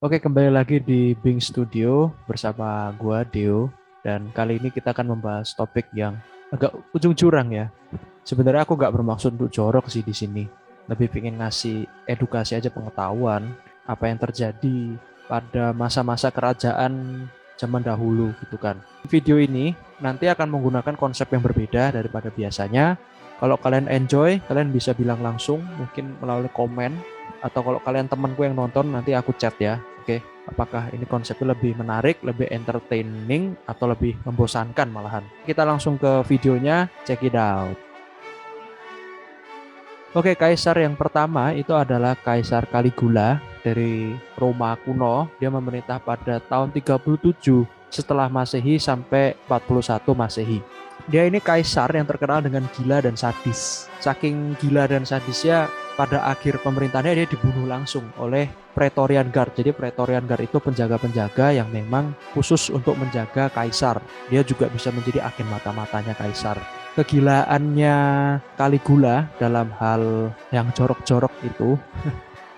Oke, kembali lagi di Bing Studio bersama gua Deo, dan kali ini kita akan membahas topik yang agak ujung jurang ya. Sebenarnya aku nggak bermaksud untuk jorok sih di sini. Lebih pengen ngasih edukasi aja, pengetahuan apa yang terjadi pada masa-masa kerajaan zaman dahulu gitu kan. Video ini nanti akan menggunakan konsep yang berbeda daripada biasanya. Kalau kalian enjoy, kalian bisa bilang langsung, mungkin melalui komen, atau kalau kalian temanku yang nonton nanti aku chat ya. Oke, apakah ini konsepnya lebih menarik, lebih entertaining, atau lebih membosankan malahan? Kita langsung ke videonya, check it out. Oke, kaisar yang pertama itu adalah Kaisar Caligula dari Roma kuno. Dia memerintah pada tahun 37 setelah Masehi sampai 41 Masehi. Dia ini kaisar yang terkenal dengan gila dan sadis. Saking gila dan sadisnya, pada akhir pemerintahannya dia dibunuh langsung oleh Praetorian Guard. Jadi Praetorian Guard itu penjaga-penjaga yang memang khusus untuk menjaga kaisar. Dia juga bisa menjadi agen mata-matanya kaisar. Kegilaannya Caligula dalam hal yang jorok-jorok itu,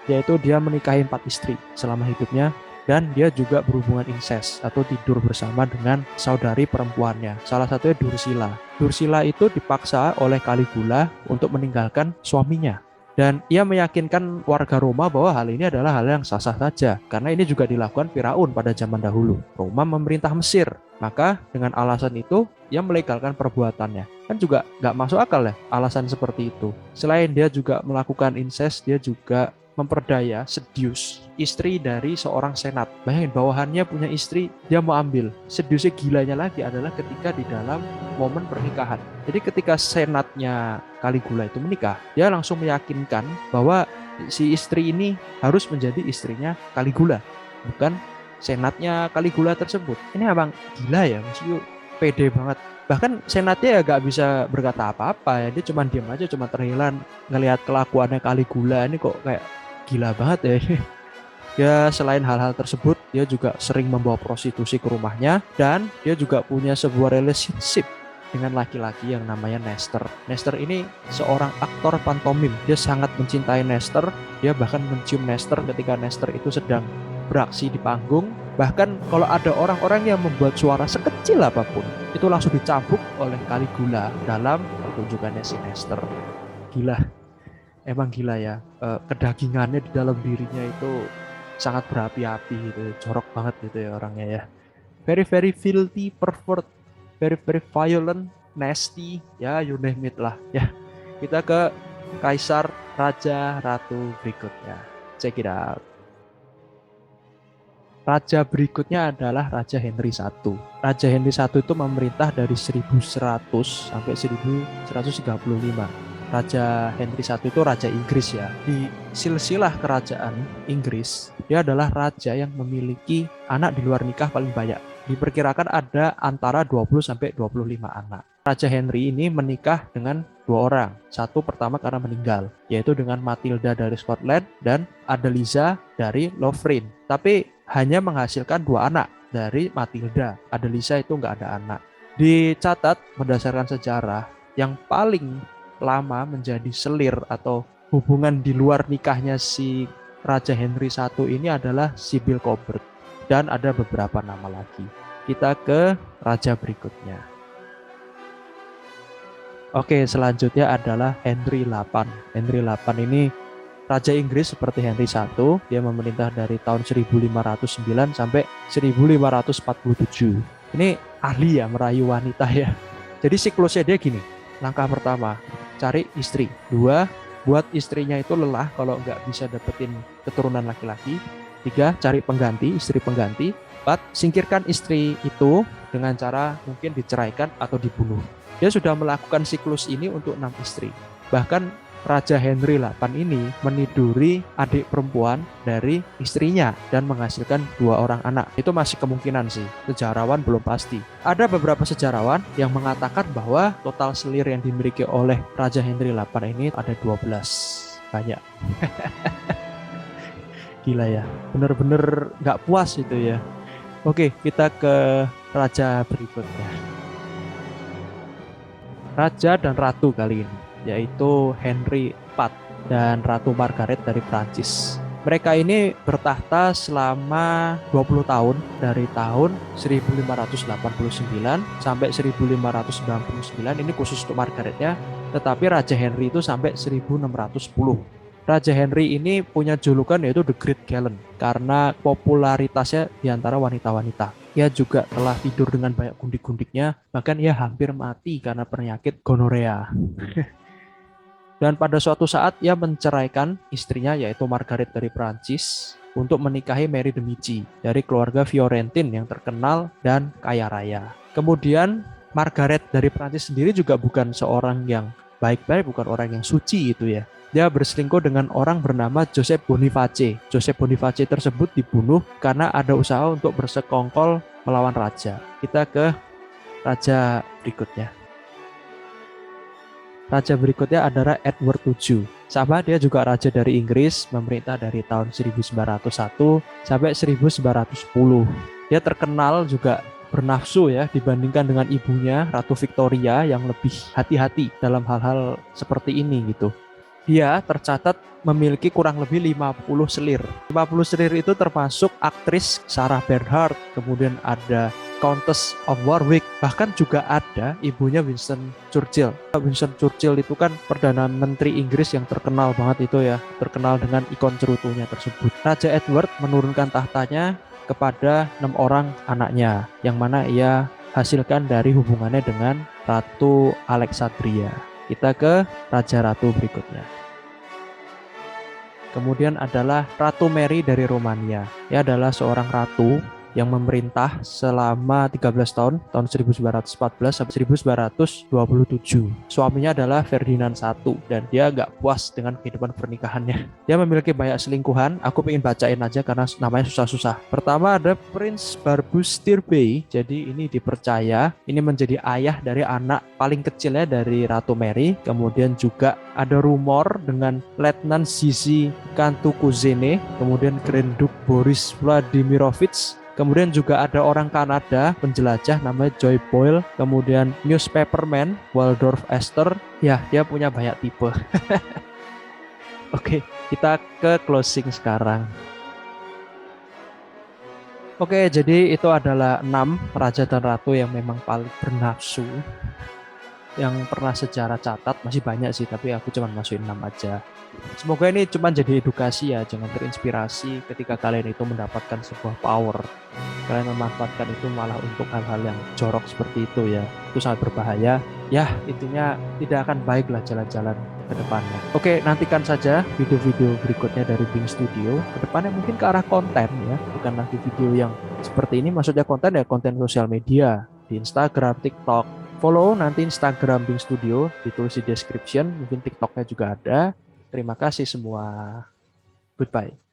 yaitu dia menikahi 4 istri selama hidupnya, dan dia juga berhubungan incest atau tidur bersama dengan saudari perempuannya. Salah satunya Dursila. Dursila itu dipaksa oleh Caligula untuk meninggalkan suaminya. Dan ia meyakinkan warga Roma bahwa hal ini adalah hal yang sah-sah saja, karena ini juga dilakukan Firaun pada zaman dahulu. Roma memerintah Mesir, maka dengan alasan itu ia melegalkan perbuatannya. Kan juga nggak masuk akal ya alasan seperti itu. Selain dia juga melakukan incest, dia juga memperdaya Sedius, istri dari seorang senat. Bayangin, bawahannya punya istri, dia mau ambil. Sediusnya gilanya lagi adalah ketika di dalam momen pernikahan. Jadi ketika senatnya Caligula itu menikah, dia langsung meyakinkan bahwa si istri ini harus menjadi istrinya Caligula, bukan senatnya Caligula tersebut. Ini abang gila ya, maksudnya pede banget. Bahkan senatnya ya gak bisa berkata apa-apa ya, dia cuma diam aja, cuma terhilang ngelihat kelakuannya Caligula ini kok kayak gila banget ya. Ya, selain hal-hal tersebut, dia juga sering membawa prostitusi ke rumahnya, dan dia juga punya sebuah relationship dengan laki-laki yang namanya Nestor. Nestor ini seorang aktor pantomim. Dia sangat mencintai Nestor. Dia bahkan mencium Nestor ketika Nestor itu sedang beraksi di panggung. Bahkan kalau ada orang-orang yang membuat suara sekecil apapun, itu langsung dicambuk oleh Caligula dalam pertunjukannya si Nestor. Gila, emang gila ya. Kedagingannya di dalam dirinya itu sangat berapi-api gitu, jorok banget gitu ya orangnya ya. Very very filthy, pervert, very very violent, nasty, ya you name it lah ya. Kita ke kaisar, raja, ratu berikutnya. Check it out. Raja berikutnya adalah Raja Henry I. Raja Henry I itu memerintah dari 1100 sampai 1135. Raja Henry I itu Raja Inggris ya. Di silsilah kerajaan Inggris, dia adalah raja yang memiliki anak di luar nikah paling banyak. Diperkirakan ada antara 20 sampai 25 anak. Raja Henry ini menikah dengan 2 orang. Satu pertama karena meninggal, yaitu dengan Matilda dari Scotland dan Adeliza dari Lothlorien. Tapi hanya menghasilkan 2 anak dari Matilda. Adeliza itu nggak ada anak. Dicatat berdasarkan sejarah, yang paling lama menjadi selir atau hubungan di luar nikahnya si Raja Henry I ini adalah Sybil Colbert, dan ada beberapa nama lagi. Kita ke raja berikutnya. Oke, selanjutnya adalah Henry VIII. Henry VIII ini Raja Inggris seperti Henry I. Dia memerintah dari tahun 1509 sampai 1547. Ini ahli ya merayu wanita ya. Jadi siklusnya dia gini. Langkah pertama, cari istri. 2, buat istrinya itu lelah kalau nggak bisa dapetin keturunan laki-laki. 3, cari pengganti, istri pengganti. 4, singkirkan istri itu dengan cara mungkin diceraikan atau dibunuh. Dia sudah melakukan siklus ini untuk 6 istri. Bahkan Raja Henry VIII ini meniduri adik perempuan dari istrinya dan menghasilkan 2 orang anak. Itu masih kemungkinan sih, sejarawan belum pasti. Ada beberapa sejarawan yang mengatakan bahwa total selir yang dimiliki oleh Raja Henry VIII ini ada 12. Banyak. Gila ya, bener-bener gak puas itu ya. Oke, kita ke raja berikutnya. Raja dan ratu kali ini, yaitu Henry IV dan Ratu Margaret dari Prancis. Mereka ini bertahta selama 20 tahun dari tahun 1589 sampai 1599. Ini khusus untuk Margaretnya, tetapi Raja Henry itu sampai 1610. Raja Henry ini punya julukan yaitu The Great Gallant karena popularitasnya di antara wanita-wanita. Ia juga telah tidur dengan banyak gundik-gundiknya, bahkan ia hampir mati karena penyakit gonorea. Dan pada suatu saat ia menceraikan istrinya yaitu Margaret dari Prancis untuk menikahi Mary de Medici dari keluarga Fiorentin yang terkenal dan kaya raya. Kemudian Margaret dari Prancis sendiri juga bukan seorang yang baik-baik, bukan orang yang suci itu ya. Dia berselingkuh dengan orang bernama Joseph Boniface. Joseph Boniface tersebut dibunuh karena ada usaha untuk bersekongkol melawan raja. Kita ke raja berikutnya. Raja berikutnya adalah Edward VII. Sama, dia juga raja dari Inggris, memerintah dari tahun 1901 sampai 1910. Dia terkenal juga bernafsu ya dibandingkan dengan ibunya Ratu Victoria yang lebih hati-hati dalam hal-hal seperti ini gitu. Dia tercatat memiliki kurang lebih 50 selir. 50 selir itu termasuk aktris Sarah Bernhardt, kemudian ada Countess of Warwick, bahkan juga ada ibunya Winston Churchill. Winston Churchill itu kan Perdana Menteri Inggris yang terkenal banget itu ya, terkenal dengan ikon cerutunya tersebut. Raja Edward menurunkan tahtanya kepada 6 orang anaknya, yang mana ia hasilkan dari hubungannya dengan Ratu Alexandria. Kita ke Raja Ratu berikutnya. Kemudian adalah Ratu Mary dari Romania. Ia adalah seorang ratu yang memerintah selama 13 tahun 1914 sampai 1927. Suaminya adalah Ferdinand I dan dia nggak puas dengan kehidupan pernikahannya. Dia memiliki banyak selingkuhan, aku pengen bacain aja karena namanya susah-susah. Pertama ada Prince Barbus Tirbay, jadi ini dipercaya ini menjadi ayah dari anak paling kecilnya dari Ratu Mary. Kemudian juga ada rumor dengan Letnan Zizi Kantukuzene, kemudian Grand Duke Boris Vladimirovich. Kemudian juga ada orang Kanada, penjelajah namanya Joy Boyle. Kemudian newspaperman Waldorf Esther. Ya, dia punya banyak tipe. Oke, kita ke closing sekarang. Oke, jadi itu adalah 6 raja dan ratu yang memang paling bernafsu yang pernah sejarah catat. Masih banyak sih, tapi aku cuma masukin 6 aja. Semoga ini cuma jadi edukasi ya, jangan terinspirasi ketika kalian itu mendapatkan sebuah power. Kalian memanfaatkan itu malah untuk hal-hal yang jorok seperti itu ya. Itu sangat berbahaya. Ya, intinya tidak akan baik lah jalan-jalan ke depannya. Oke, nantikan saja video-video berikutnya dari Bing Studio. Ke depannya mungkin ke arah konten ya, bukan lagi video yang seperti ini. Maksudnya konten ya, konten sosial media di Instagram, TikTok. Follow nanti Instagram Bing Studio, ditulis di description, mungkin TikToknya juga ada. Terima kasih semua. Goodbye.